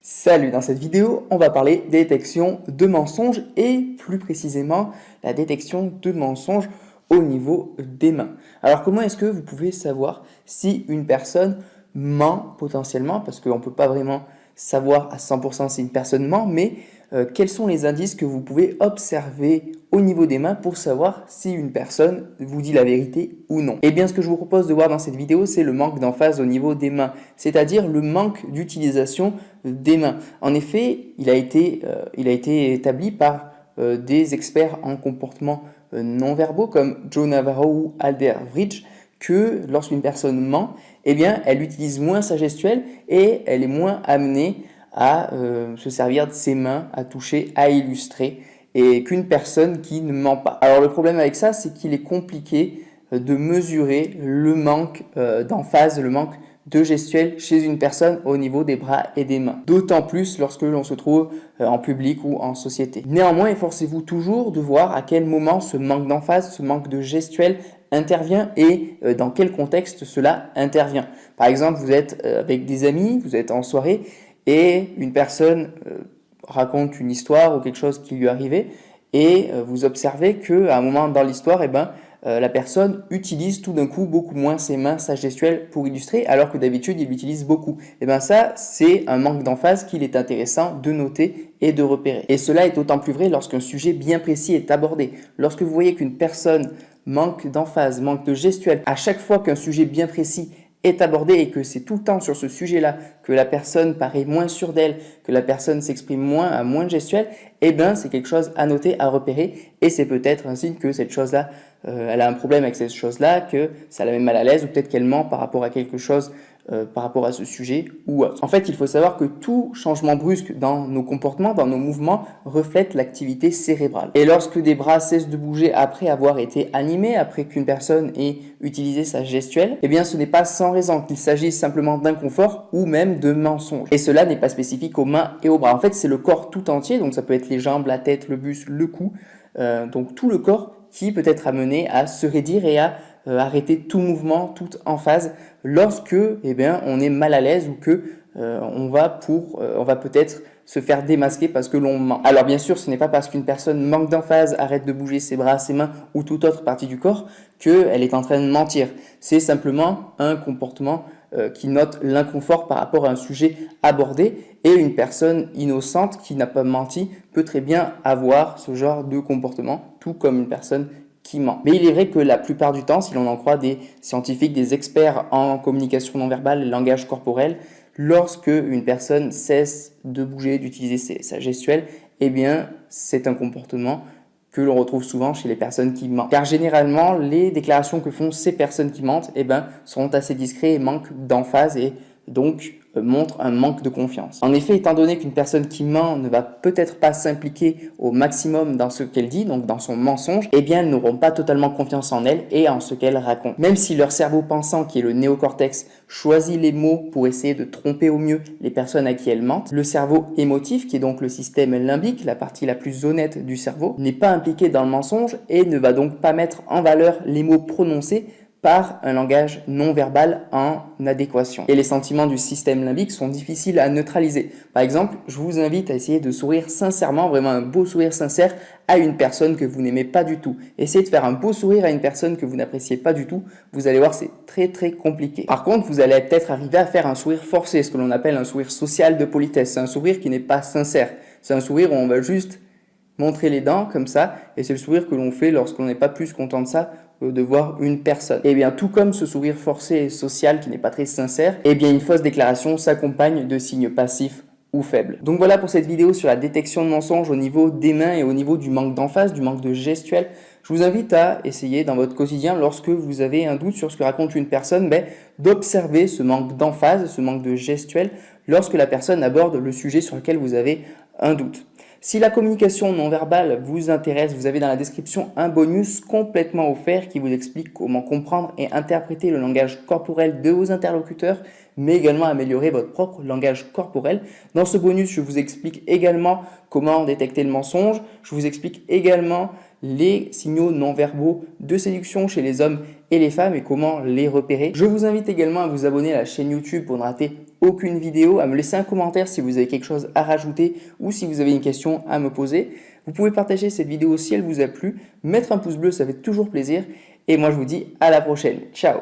Salut, dans cette vidéo, on va parler détection de mensonges et plus précisément la détection de mensonges au niveau des mains. Alors comment est-ce que vous pouvez savoir si une personne ment potentiellement, parce qu'on ne peut pas vraiment savoir à 100% si une personne ment, mais quels sont les indices que vous pouvez observer au niveau des mains pour savoir si une personne vous dit la vérité ou non? Eh bien, ce que je vous propose de voir dans cette vidéo, c'est le manque d'emphase au niveau des mains, c'est-à-dire le manque d'utilisation des mains. En effet, il a été établi par des experts en comportement non verbaux comme Joe Navarro ou Alder Bridge que lorsqu'une personne ment, eh bien, elle utilise moins sa gestuelle et elle est moins amenée à se servir de ses mains, à toucher, à illustrer, et qu'une personne qui ne ment pas. Alors le problème avec ça, c'est qu'il est compliqué de mesurer le manque d'emphase, le manque de gestuelle chez une personne au niveau des bras et des mains. D'autant plus lorsque l'on se trouve en public ou en société. Néanmoins, efforcez-vous toujours de voir à quel moment ce manque d'emphase, ce manque de gestuelle intervient et dans quel contexte cela intervient. Par exemple, vous êtes avec des amis, vous êtes en soirée et une personne raconte une histoire ou quelque chose qui lui est arrivé et vous observez qu'à un moment dans l'histoire, la personne utilise tout d'un coup beaucoup moins ses mains, sa gestuelle pour illustrer, alors que d'habitude il l'utilise beaucoup. Et bien ça, c'est un manque d'emphase qu'il est intéressant de noter et de repérer. Et cela est d'autant plus vrai lorsqu'un sujet bien précis est abordé. Lorsque vous voyez qu'une personne manque d'emphase, manque de gestuelle, à chaque fois qu'un sujet bien précis est abordé et que c'est tout le temps sur ce sujet-là que la personne paraît moins sûre d'elle, que la personne s'exprime moins, a moins de gestuelle, eh bien c'est quelque chose à noter, à repérer et c'est peut-être un signe que cette chose-là, elle a un problème avec cette chose-là, que ça la met mal à l'aise ou peut-être qu'elle ment par rapport à quelque chose, par rapport à ce sujet ou autre. En fait, il faut savoir que tout changement brusque dans nos comportements, dans nos mouvements, reflète l'activité cérébrale. Et lorsque des bras cessent de bouger après avoir été animés, après qu'une personne ait utilisé sa gestuelle, eh bien ce n'est pas sans raison qu'il s'agisse simplement d'inconfort ou même de mensonge. Et cela n'est pas spécifique aux mains et aux bras. En fait, c'est le corps tout entier, donc ça peut être les jambes, la tête, le buste, le cou, donc tout le corps qui peut être amené à se raidir et à arrêter tout mouvement, toute emphase lorsque on est mal à l'aise ou que on va peut-être se faire démasquer parce que l'on ment. Alors bien sûr, ce n'est pas parce qu'une personne manque d'emphase, arrête de bouger ses bras, ses mains ou toute autre partie du corps qu'elle est en train de mentir. C'est simplement un comportement qui note l'inconfort par rapport à un sujet abordé et une personne innocente qui n'a pas menti peut très bien avoir ce genre de comportement, tout comme une personne qui ment. Mais il est vrai que la plupart du temps, si l'on en croit des scientifiques, des experts en communication non verbale et langage corporel, lorsque une personne cesse de bouger, d'utiliser sa gestuelle, eh bien c'est un comportement que l'on retrouve souvent chez les personnes qui mentent. Car généralement, les déclarations que font ces personnes qui mentent sont assez discrets et manquent d'emphase et donc montrent un manque de confiance. En effet, étant donné qu'une personne qui ment ne va peut-être pas s'impliquer au maximum dans ce qu'elle dit, donc dans son mensonge, eh bien elles n'auront pas totalement confiance en elle et en ce qu'elle raconte. Même si leur cerveau pensant, qui est le néocortex, choisit les mots pour essayer de tromper au mieux les personnes à qui elles mentent, le cerveau émotif, qui est donc le système limbique, la partie la plus honnête du cerveau, n'est pas impliqué dans le mensonge et ne va donc pas mettre en valeur les mots prononcés par un langage non verbal en adéquation. Et les sentiments du système limbique sont difficiles à neutraliser. Par exemple, je vous invite à essayer de sourire sincèrement, vraiment un beau sourire sincère à une personne que vous n'aimez pas du tout. Essayez de faire un beau sourire à une personne que vous n'appréciez pas du tout. Vous allez voir, c'est très très compliqué. Par contre, vous allez peut-être arriver à faire un sourire forcé, ce que l'on appelle un sourire social de politesse. C'est un sourire qui n'est pas sincère. C'est un sourire où on va juste montrer les dents comme ça, et c'est le sourire que l'on fait lorsqu'on n'est pas plus content de ça, de voir une personne. Et bien tout comme ce sourire forcé et social qui n'est pas très sincère, et bien une fausse déclaration s'accompagne de signes passifs ou faibles. Donc voilà pour cette vidéo sur la détection de mensonges au niveau des mains et au niveau du manque d'emphase, du manque de gestuelle. Je vous invite à essayer dans votre quotidien, lorsque vous avez un doute sur ce que raconte une personne, d'observer ce manque d'emphase, ce manque de gestuelle, lorsque la personne aborde le sujet sur lequel vous avez un doute. Si la communication non verbale vous intéresse, vous avez dans la description un bonus complètement offert qui vous explique comment comprendre et interpréter le langage corporel de vos interlocuteurs mais également améliorer votre propre langage corporel. Dans ce bonus, je vous explique également comment détecter le mensonge. Je vous explique également les signaux non-verbaux de séduction chez les hommes et les femmes et comment les repérer. Je vous invite également à vous abonner à la chaîne YouTube pour ne rater aucune vidéo, à me laisser un commentaire si vous avez quelque chose à rajouter ou si vous avez une question à me poser. Vous pouvez partager cette vidéo si elle vous a plu, mettre un pouce bleu, ça fait toujours plaisir. Et moi, je vous dis à la prochaine. Ciao!